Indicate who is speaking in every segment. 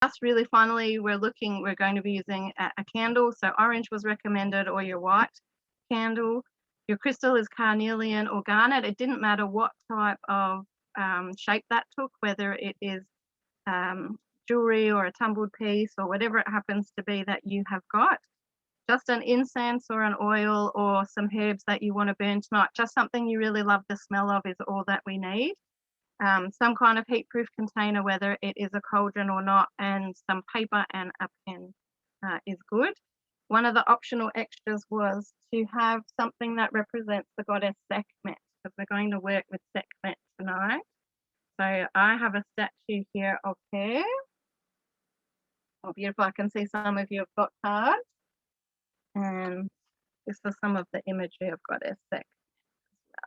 Speaker 1: just really finally, we're going to be using a candle. So orange was recommended, or your white candle. Your crystal is carnelian or garnet. It didn't matter what type of shape that took, whether it is jewelry or a tumbled piece or whatever it happens to be that you have got. Just an incense or an oil or some herbs that you want to burn tonight, just something you really love the smell of, is all that we need. Some kind of heat-proof container, whether it is a cauldron or not, and some paper and a pen is good. One of the optional extras was to have something that represents the goddess Sekhmet, because we're going to work with Sekhmet tonight. So I have a statue here of her. Oh, beautiful. I can see some of you have got cards. And this is some of the imagery of goddess Sekhmet as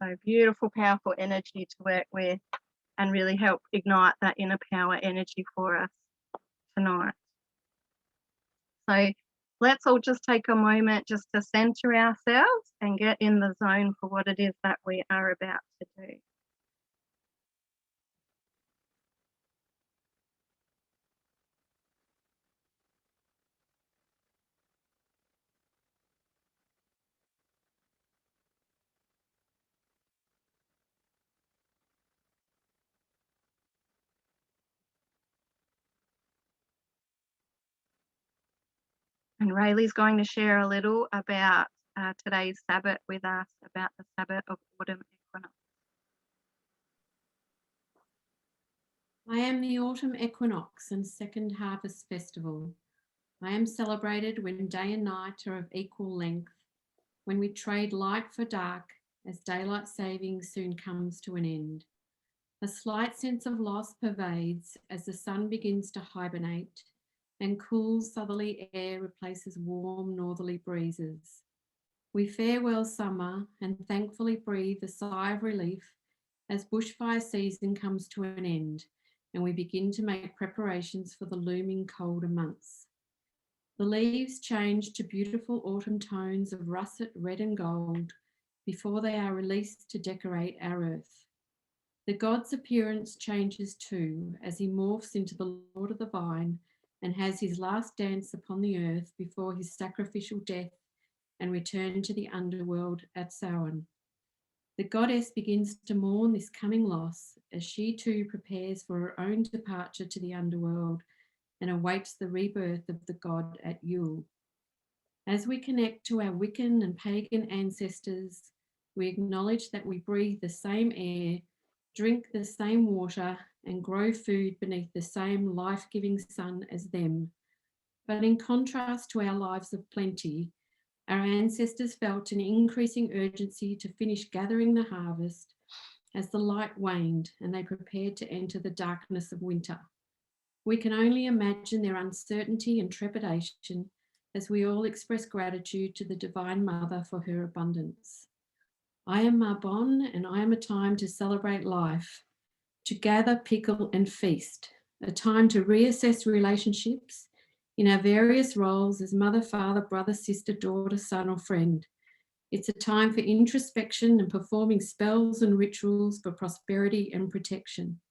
Speaker 1: well. So beautiful, powerful energy to work with and really help ignite that inner power energy for us tonight. So let's all just take a moment just to center ourselves and get in the zone for what it is that we are about to do. And Rayleigh's going to share a little about today's Sabbat with us, about the Sabbat of Autumn Equinox.
Speaker 2: I am the Autumn Equinox and Second Harvest Festival. I am celebrated when day and night are of equal length, when we trade light for dark as daylight saving soon comes to an end. A slight sense of loss pervades as the sun begins to hibernate and cool southerly air replaces warm northerly breezes. We farewell summer and thankfully breathe a sigh of relief as bushfire season comes to an end and we begin to make preparations for the looming colder months. The leaves change to beautiful autumn tones of russet red and gold before they are released to decorate our earth. The god's appearance changes too as he morphs into the Lord of the Vine and has his last dance upon the earth before his sacrificial death and return to the underworld at Samhain. The goddess begins to mourn this coming loss as she too prepares for her own departure to the underworld and awaits the rebirth of the god at Yule. As we connect to our Wiccan and pagan ancestors, we acknowledge that we breathe the same air, drink the same water, and grow food beneath the same life-giving sun as them. But in contrast to our lives of plenty, our ancestors felt an increasing urgency to finish gathering the harvest as the light waned and they prepared to enter the darkness of winter. We can only imagine their uncertainty and trepidation as we all express gratitude to the Divine Mother for her abundance. I am Marbon, and I am a time to celebrate life, to gather, pickle, and feast, a time to reassess relationships in our various roles as mother, father, brother, sister, daughter, son, or friend. It's a time for introspection and performing spells and rituals for prosperity and protection.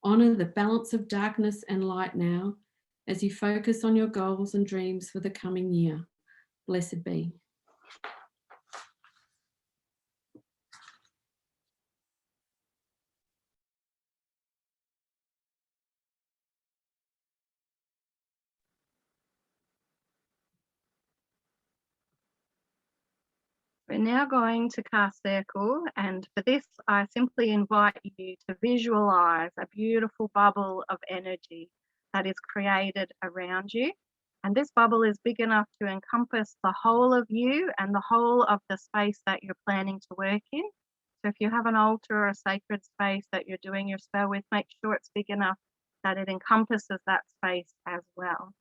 Speaker 2: Honour the balance of darkness and light now as you focus on your goals and dreams for the coming year. Blessed be.
Speaker 1: We're now going to cast circle, and for this I simply invite you to visualize a beautiful bubble of energy that is created around you. And this bubble is big enough to encompass the whole of you and the whole of the space that you're planning to work in. So if you have an altar or a sacred space that you're doing your spell with, make sure it's big enough that it encompasses that space as well.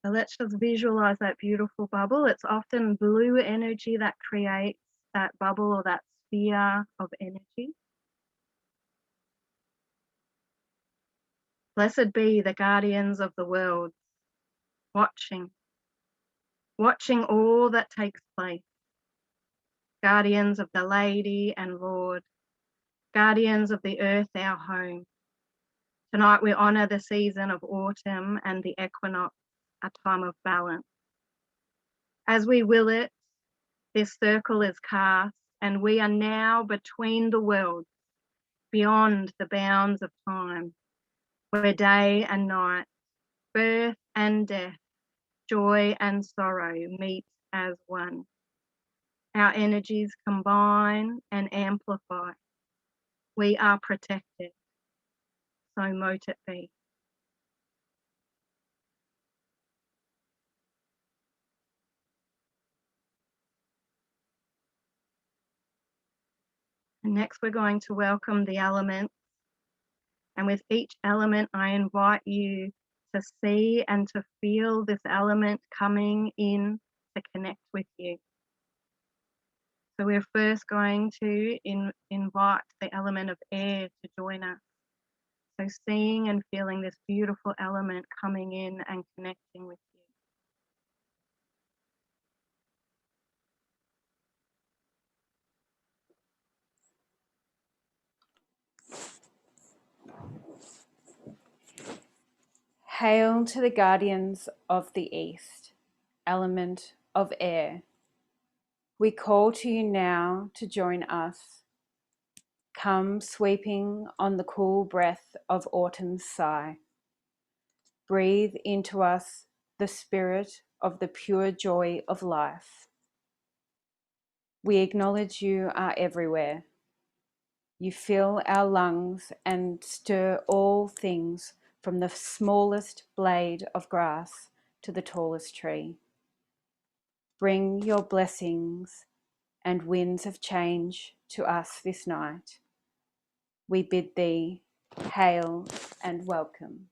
Speaker 1: So let's just visualize that beautiful bubble. It's often blue energy that creates that bubble or that sphere of energy. Blessed be the guardians of the world, watching all that takes place. Guardians of the Lady and Lord, guardians of the earth, our home. Tonight we honour the season of autumn and the equinox, a time of balance. As we will it, this circle is cast, and we are now between the worlds, beyond the bounds of time, where day and night, birth and death, joy and sorrow meet as one. Our energies combine and amplify. We are protected, so mote it be. And next we're going to welcome the elements. And with each element, I invite you to see and to feel this element coming in to connect with you. So we're first going to invite the element of air to join us. So seeing and feeling this beautiful element coming in and connecting with you.
Speaker 3: Hail to the guardians of the east, element of air. We call to you now to join us. Come sweeping on the cool breath of autumn's sigh. Breathe into us the spirit of the pure joy of life. We acknowledge you are everywhere. You fill our lungs and stir all things from the smallest blade of grass to the tallest tree. Bring your blessings and winds of change to us this night. We bid thee hail and welcome.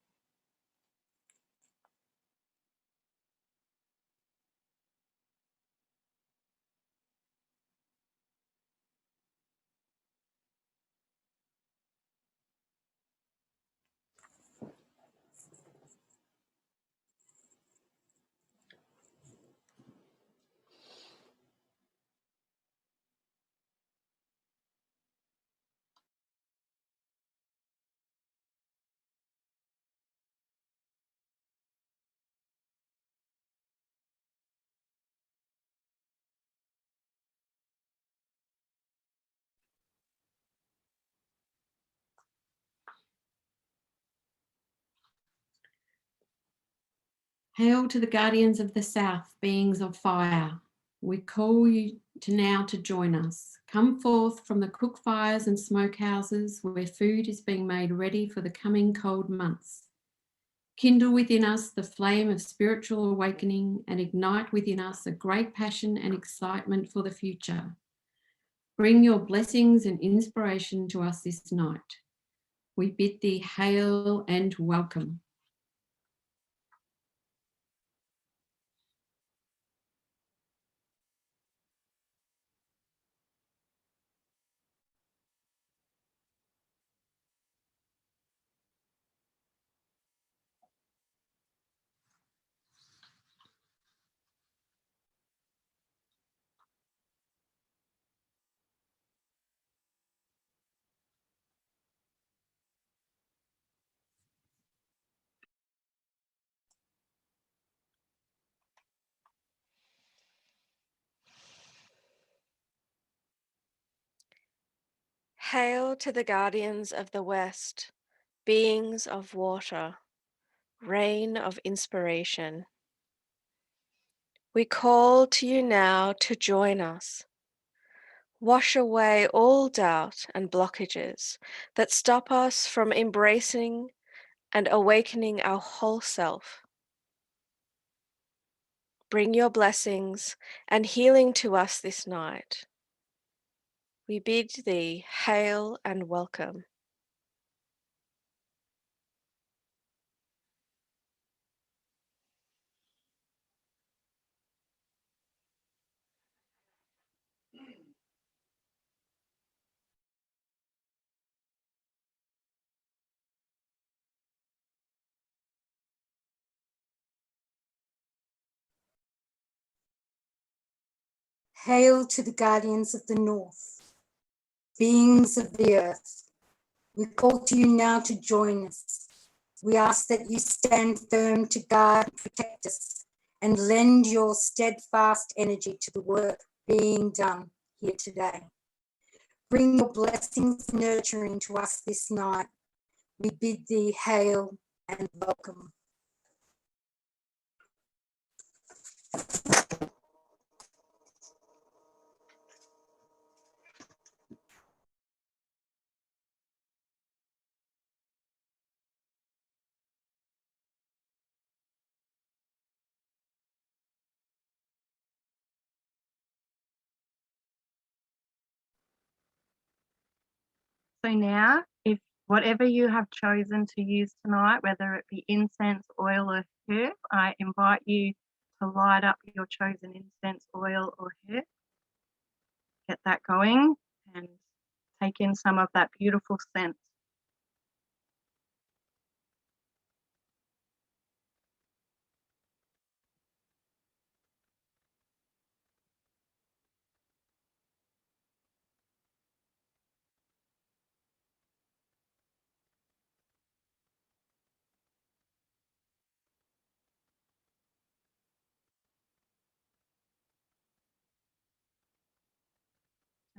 Speaker 2: Hail to the guardians of the south, beings of fire. We call you now to join us. Come forth from the cook fires and smokehouses where food is being made ready for the coming cold months. Kindle within us the flame of spiritual awakening and ignite within us a great passion and excitement for the future. Bring your blessings and inspiration to us this night. We bid thee hail and welcome.
Speaker 4: Hail to the guardians of the west, beings of water, rain of inspiration. We call to you now to join us. Wash away all doubt and blockages that stop us from embracing and awakening our whole self. Bring your blessings and healing to us this night. We bid thee hail and welcome.
Speaker 5: Hail to the guardians of the north, beings of the earth, we call to you now to join us. We ask that you stand firm to guard and protect us and lend your steadfast energy to the work being done here today. Bring your blessings and nurturing to us this night. We bid thee hail and welcome.
Speaker 1: So now, if whatever you have chosen to use tonight, whether it be incense, oil, or herb, I invite you to light up your chosen incense, oil, or herb. Get that going and take in some of that beautiful scent.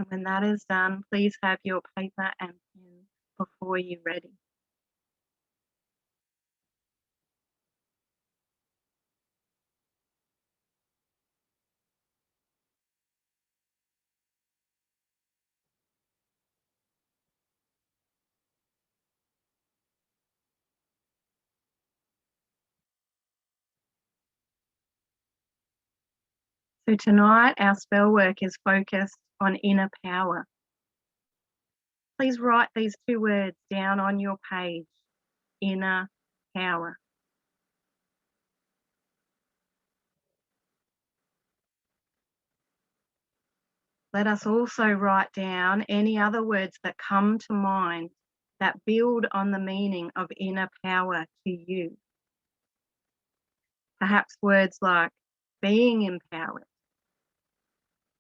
Speaker 1: And when that is done, please have your paper and pen before you're ready. So tonight, our spell work is focused on inner power. Please write these two words down on your page, inner power. Let us also write down any other words that come to mind that build on the meaning of inner power to you. Perhaps words like being empowered,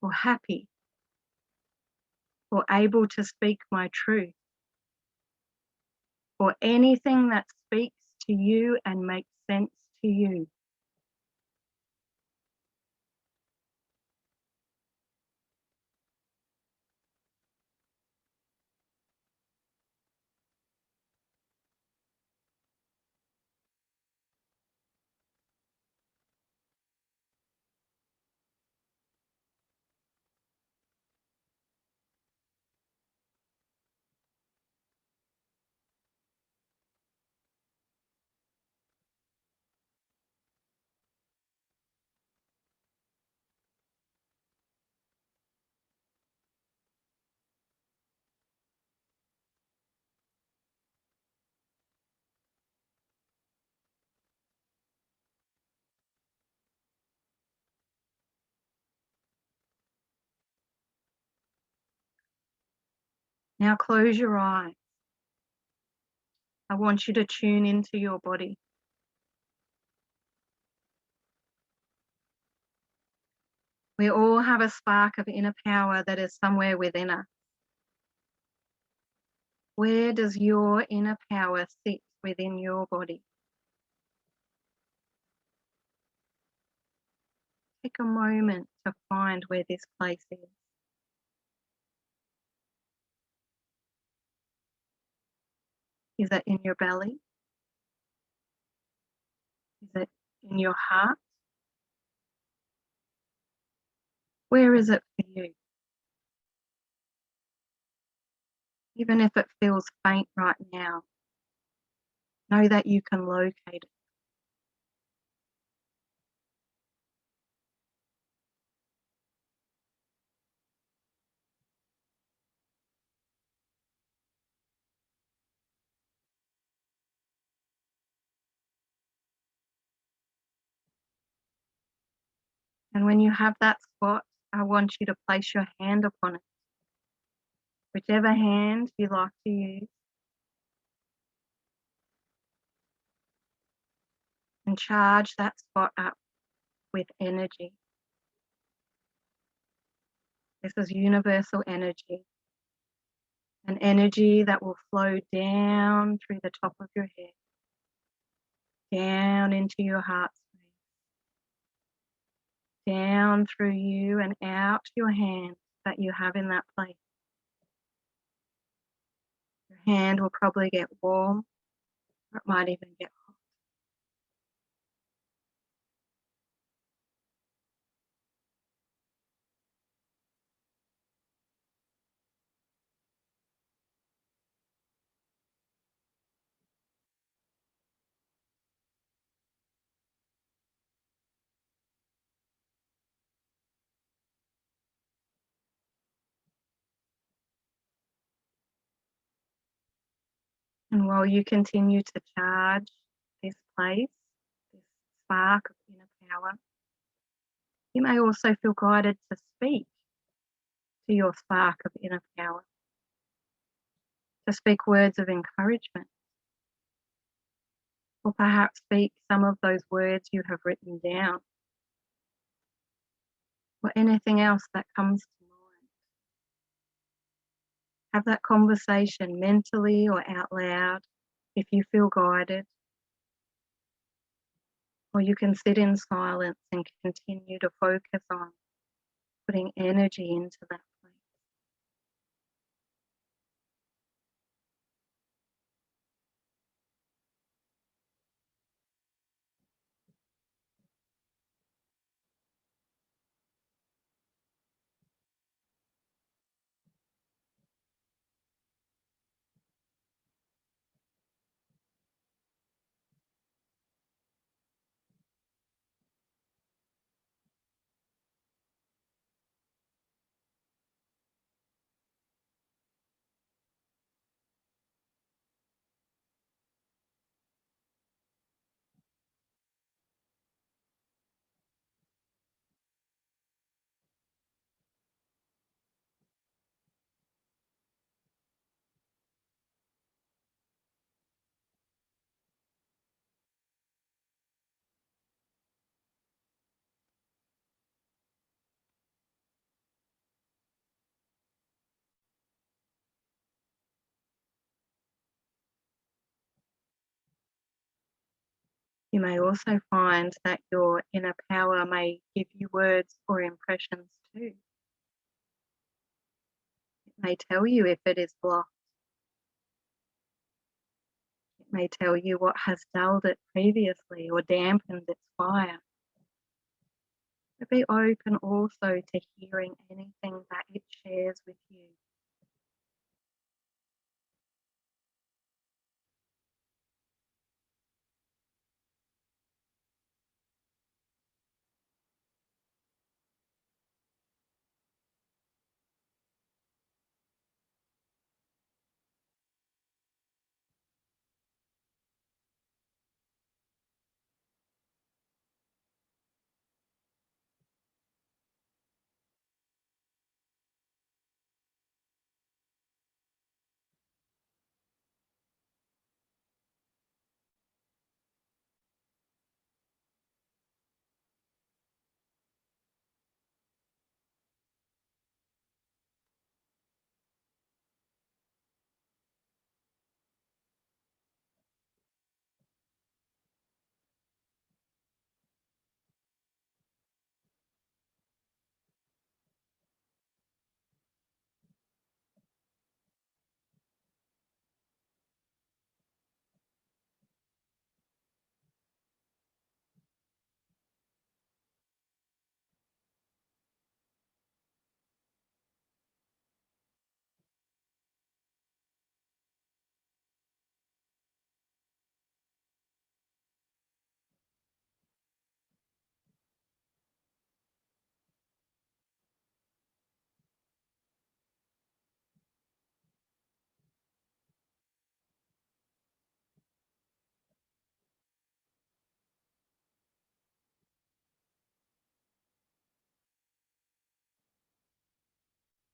Speaker 1: or happy, or able to speak my truth, or anything that speaks to you and makes sense to you. Now close your eyes. I want you to tune into your body. We all have a spark of inner power that is somewhere within us. Where does your inner power sit within your body? Take a moment to find where this place is. Is it in your belly? Is it in your heart? Where is it for you? Even if it feels faint right now, know that you can locate it. And when you have that spot, I want you to place your hand upon it. Whichever hand you like to use. And charge that spot up with energy. This is universal energy. an energy that will flow down through the top of your head, down into your heart space, down through you and out your hands that you have in that place. Your hand will probably get warm, or it might even get hot. And while you continue to charge this place, this spark of inner power, you may also feel guided to speak to your spark of inner power, to speak words of encouragement, or perhaps speak some of those words you have written down, or anything else that comes to mind. Have that conversation mentally or out loud if you feel guided, or you can sit in silence and continue to focus on putting energy into that place. You may also find that your inner power may give you words or impressions too. It may tell you if it is blocked. It may tell you what has dulled it previously or dampened its fire. But be open also to hearing anything that it shares with you.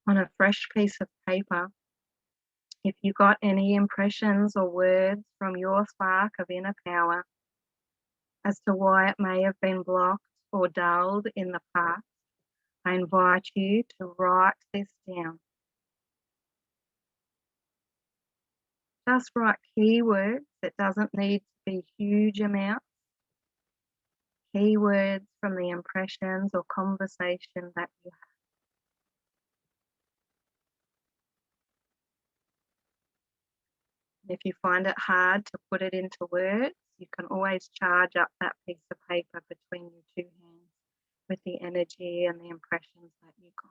Speaker 1: On a fresh piece of paper, if you got any impressions or words from your spark of inner power as to why it may have been blocked or dulled in the past, I invite you to write this down. Just write keywords. It doesn't need to be huge amounts. Keywords from the impressions or conversation that you have. If you find it hard to put it into words, you can always charge up that piece of paper between your two hands with the energy and the impressions that you got.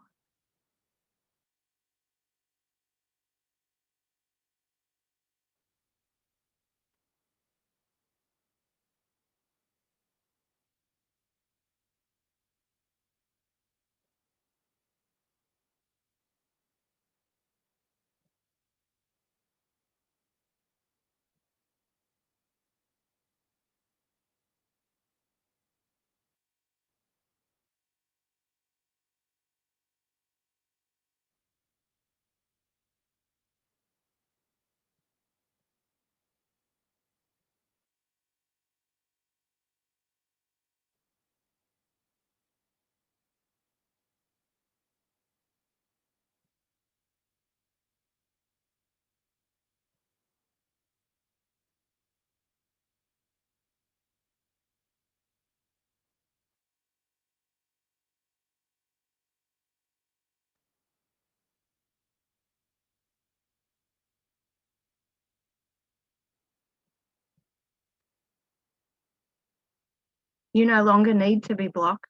Speaker 1: You no longer need to be blocked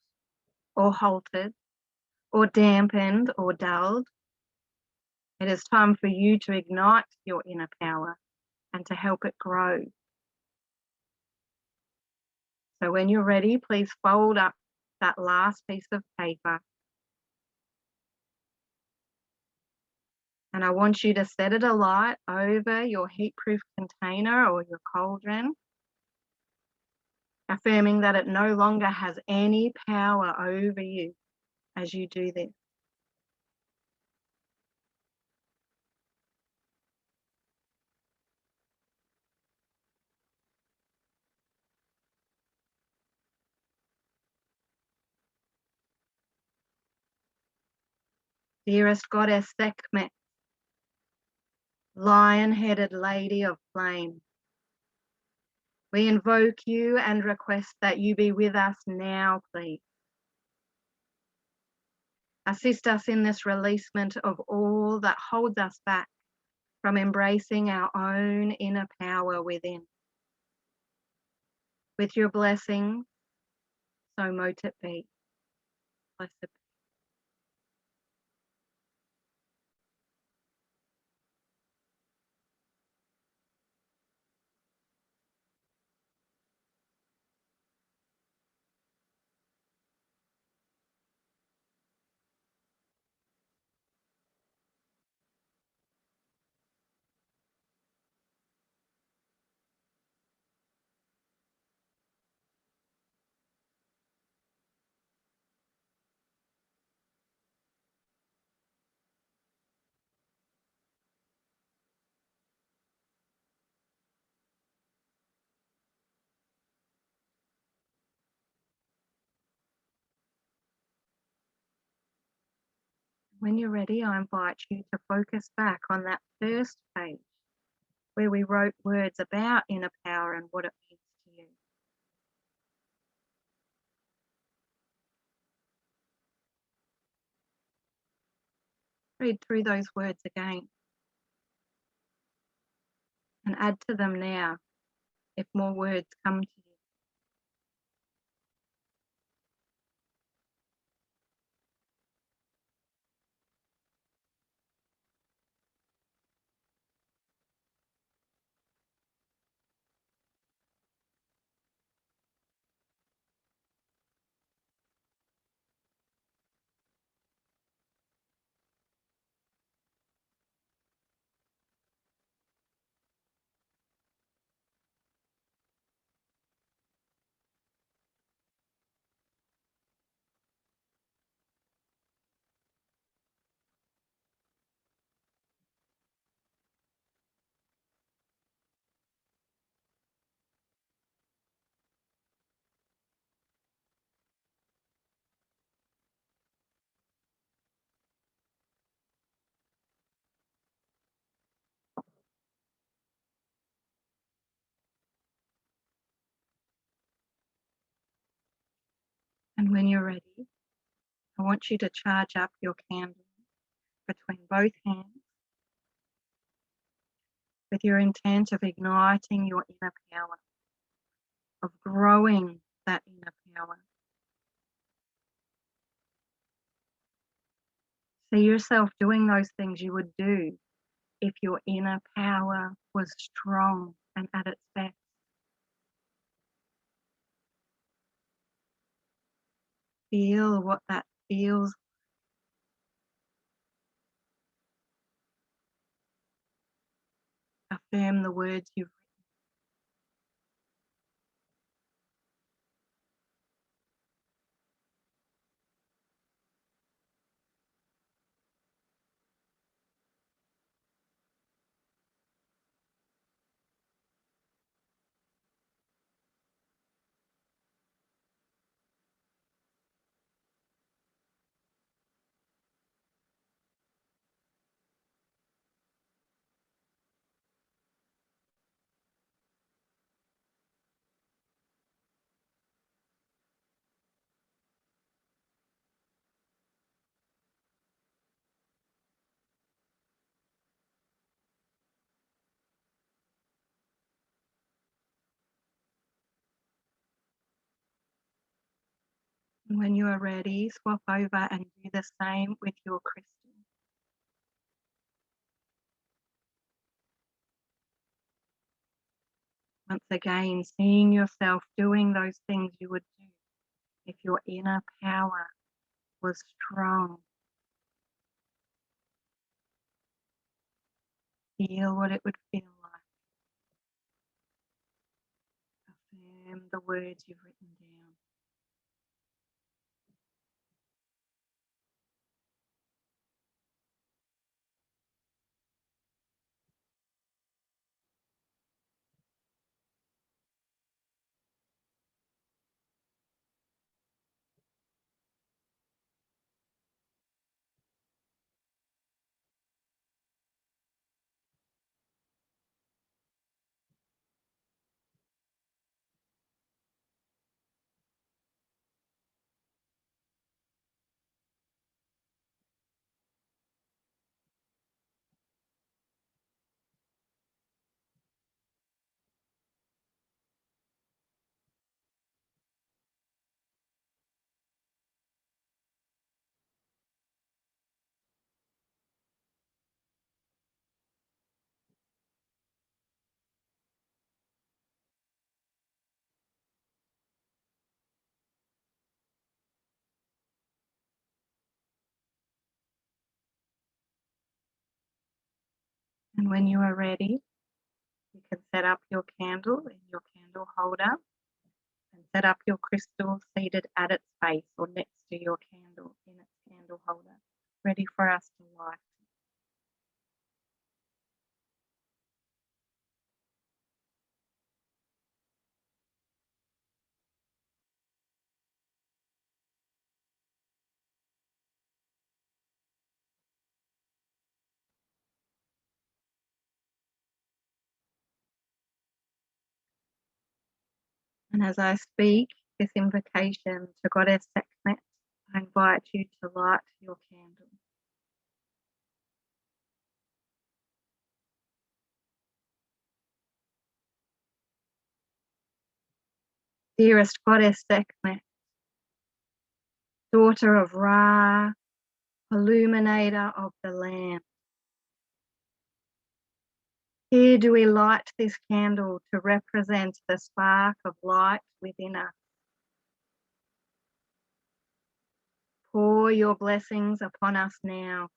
Speaker 1: or halted or dampened or dulled. It is time for you to ignite your inner power and to help it grow. So when you're ready, please fold up that last piece of paper. And I want you to set it alight over your heatproof container or your cauldron, affirming that it no longer has any power over you as you do this. Dearest Goddess Sekhmet, lion-headed Lady of Flame, we invoke you and request that you be with us now, please. Assist us in this releasement of all that holds us back from embracing our own inner power within. With your blessings, so mote it be. Blessed be. When you're ready, I invite you to focus back on that first page where we wrote words about inner power and what it means to you. Read through those words again and add to them now if more words come to you. when you're ready, I want you to charge up your candle between both hands with your intent of igniting your inner power, of growing that inner power. See yourself doing those things you would do if your inner power was strong and at its best. Feel what that feels. Affirm the words you've written. And when you are ready, swap over and do the same with your crystal. Once again, seeing yourself doing those things you would do if your inner power was strong. Feel what it would feel like. Affirm the words you've written down. And when you are ready, you can set up your candle in your candle holder and set up your crystal seated at its base or next to your candle in its candle holder, ready for us to light. And as I speak this invitation to Goddess Sekhmet, I invite you to light your candle. Dearest Goddess Sekhmet, daughter of Ra, illuminator of the land, here do we light this candle to represent the spark of light within us. Pour your blessings upon us now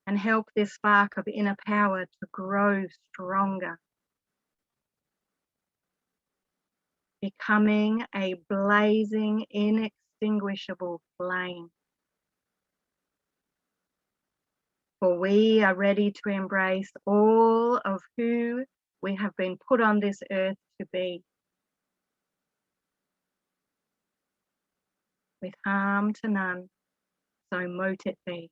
Speaker 1: and help this spark of inner power to grow stronger, becoming a blazing, inextinguishable flame. For we are ready to embrace all of who we have been put on this earth to be, with harm to none, so mote it be.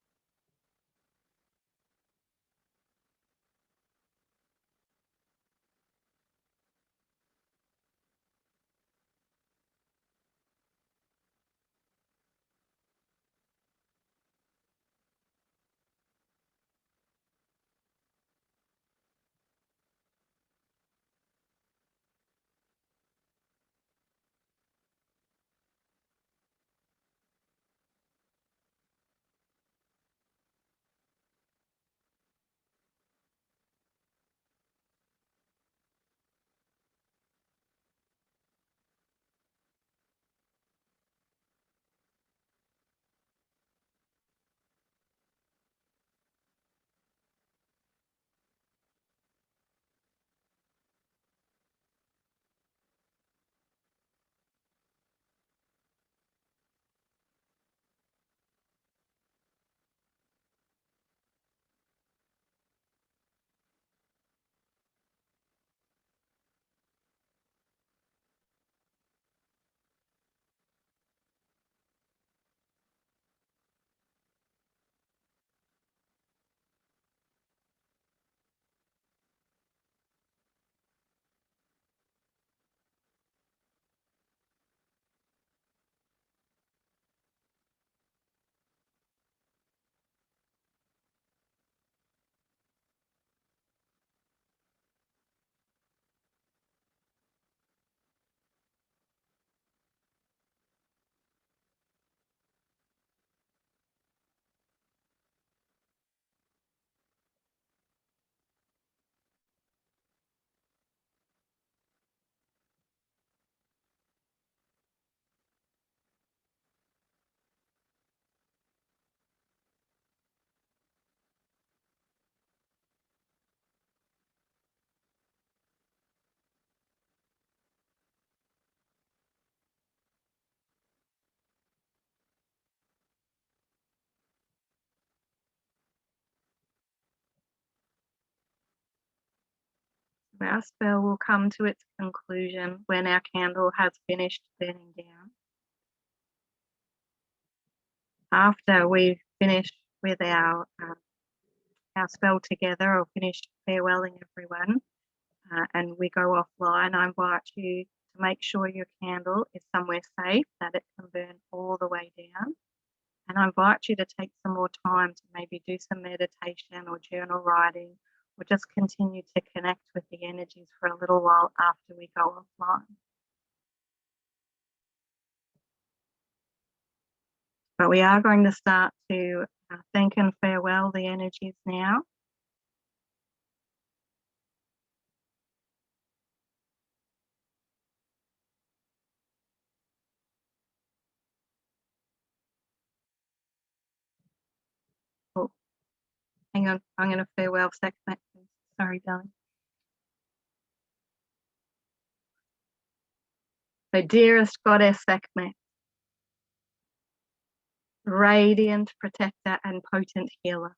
Speaker 1: Our spell will come to its conclusion when our candle has finished burning down. After we've finished with our spell together, or finished farewelling everyone, and we go offline, I invite you to make sure your candle is somewhere safe, that it can burn all the way down. And I invite you to take some more time to maybe do some meditation or journal writing, or just continue to connect with the energies for a little while after we go offline. But we are going to start to thank and farewell the energies now. Oh, hang on, I'm going to farewell Sekhmet. Sorry, darling. So, dearest goddess Sekhmet, radiant protector and potent healer,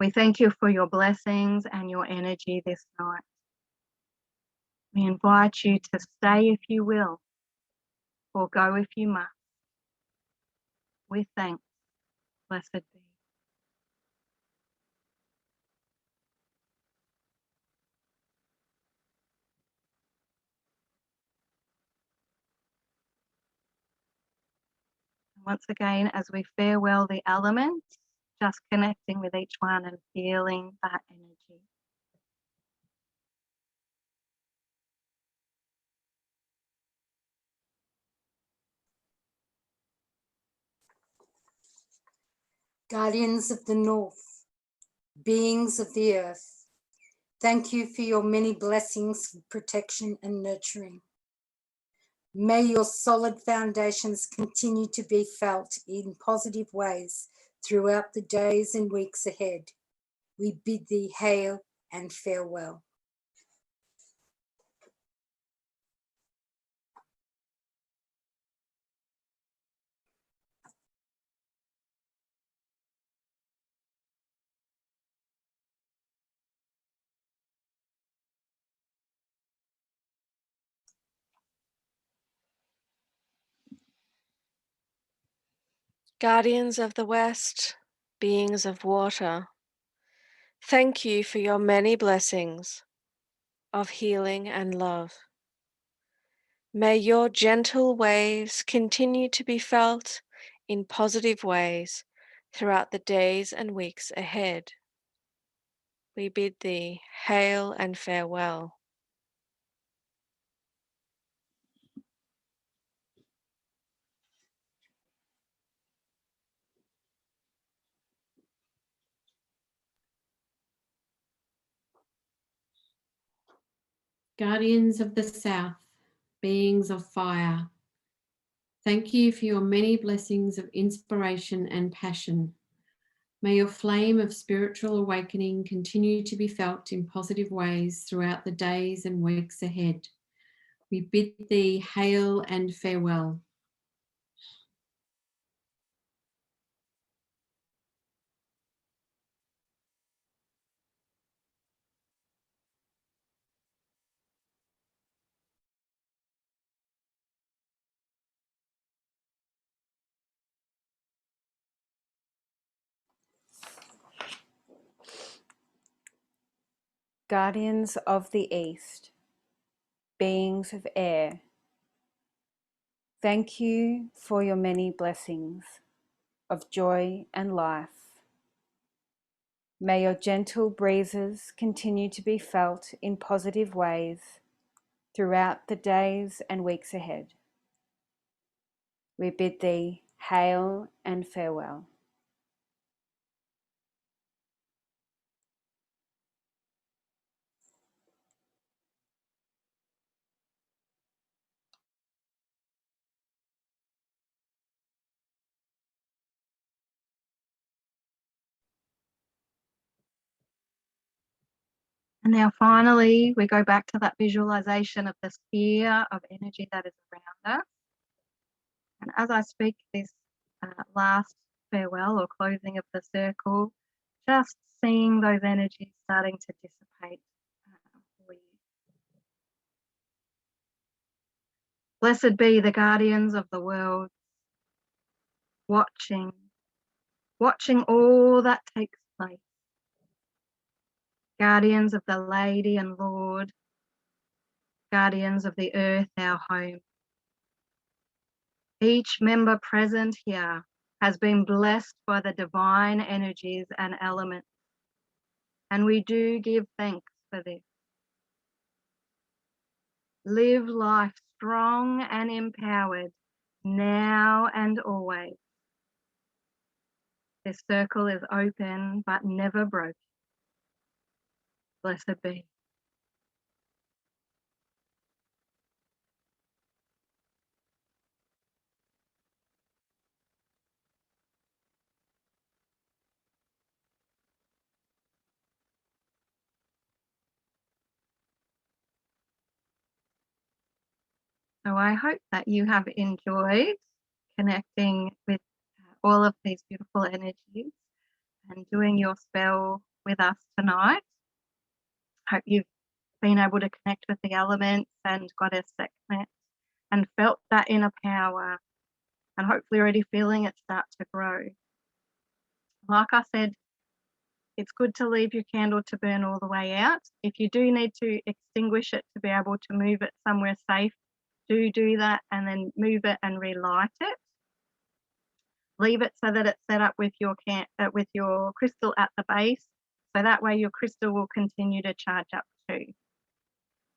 Speaker 1: we thank you for your blessings and your energy this night. We invite you to stay if you will, or go if you must. With thanks, blessed be. Once again, as we farewell the elements, just connecting with each one and feeling that energy.
Speaker 5: Guardians of the North, beings of the earth, thank you for your many blessings, protection and nurturing. May your solid foundations continue to be felt in positive ways throughout the days and weeks ahead. We bid thee hail and farewell.
Speaker 4: Guardians of the West, beings of water, thank you for your many blessings of healing and love. May your gentle waves continue to be felt in positive ways throughout the days and weeks ahead. We bid thee hail and farewell.
Speaker 2: Guardians of the South, beings of fire, thank you for your many blessings of inspiration and passion. May your flame of spiritual awakening continue to be felt in positive ways throughout the days and weeks ahead. We bid thee hail and farewell.
Speaker 3: Guardians of the East, beings of air, thank you for your many blessings of joy and life. May your gentle breezes continue to be felt in positive ways throughout the days and weeks ahead. We bid thee hail and farewell.
Speaker 1: And now finally, we go back to that visualization of the sphere of energy that is around us. And as I speak this last farewell or closing of the circle, just seeing those energies starting to dissipate Blessed be the guardians of the world, watching all that takes place. Guardians of the Lady and Lord, guardians of the earth, our home. Each member present here has been blessed by the divine energies and elements, and we do give thanks for this. Live life strong and empowered now and always. This circle is open but never broken. Blessed be. So I hope that you have enjoyed connecting with all of these beautiful energies and doing your spell with us tonight. Hope you've been able to connect with the elements and Goddess Sekhmet and felt that inner power, and hopefully already feeling it start to grow. Like I said, it's good to leave your candle to burn all the way out. If you do need to extinguish it to be able to move it somewhere safe, do that and then move it and relight it. Leave it so that it's set up with your crystal at the base, so that way your crystal will continue to charge up too.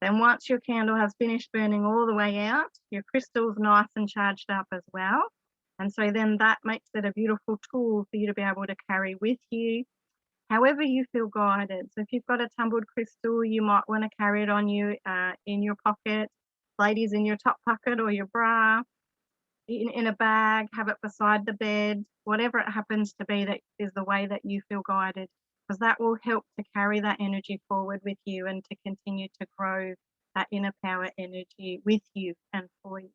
Speaker 1: Then once your candle has finished burning all the way out, your crystal's nice and charged up as well. And so then that makes it a beautiful tool for you to be able to carry with you, however you feel guided. So if you've got a tumbled crystal, you might want to carry it on you in your pocket, ladies, in your top pocket or your bra, in a bag, have it beside the bed, whatever it happens to be, that is the way that you feel guided, because that will help to carry that energy forward with you and to continue to grow that inner power energy with you and for you.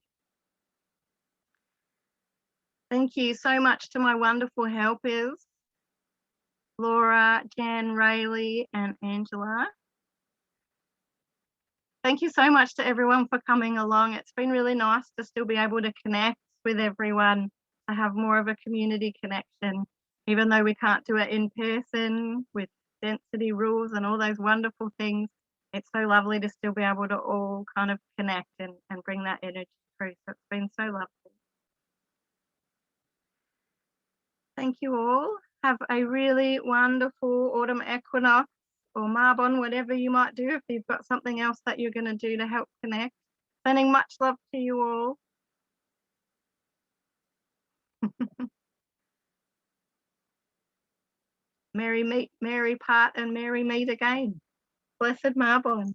Speaker 1: Thank you so much to my wonderful helpers, Laura, Jan, Rayleigh, and Angela. Thank you so much to everyone for coming along. It's been really nice to still be able to connect with everyone, to have more of a community connection, even though we can't do it in person with density rules and all those wonderful things. It's so lovely to still be able to all kind of connect and bring that energy through. So it's been so lovely. Thank you all. Have a really wonderful autumn equinox or Marbon, whatever you might do, if you've got something else that you're going to do to help connect. Sending much love to you all. Merry part and merry meet again. Blessed Marbon.